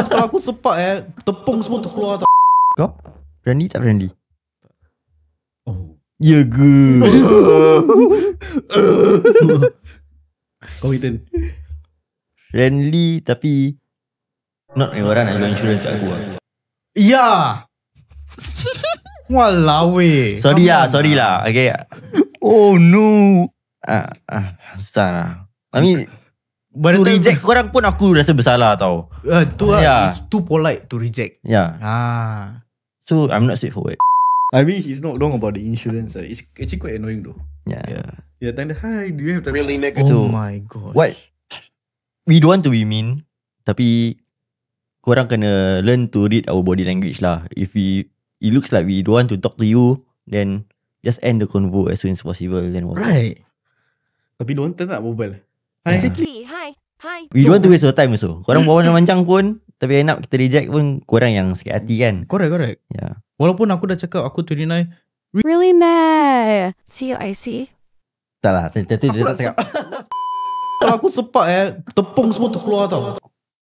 Kalau aku sepak tepung semua terkeluar tau. Kau friendly tak friendly? Oh. Ya ke? Kau Ethan. Friendly tapi not any orang nak jual insurance kat aku lah. Ya. Walawe. Sorry lah. Okay. Oh no. Susah lah. I mean, to reject korang pun aku rasa bersalah tau. Tu lah, it's too polite to reject. Yeah. So I'm not straightforward. I mean, he's not wrong about the insurance. It's actually quite annoying though. Yeah. Yeah, tanda, hi, do you have the Really, nigga? Oh So, my god. What we don't want to be mean, tapi korang kena learn to read our body language lah. If it looks like we don't want to talk to you, then just end the convo as soon as possible. Then Right. Tapi diorang tak nak berbual. Exactly. Hi. we don't want to waste our time also. Korang bawa panjang pun, tapi end up kita reject pun korang yang sakit hati kan. Correct. Yeah. Walaupun aku dah cakap aku 29. Really mad. See, I see. Tak lah, dia tak cakap. Kalau aku sepak tepung semua terkeluar tau.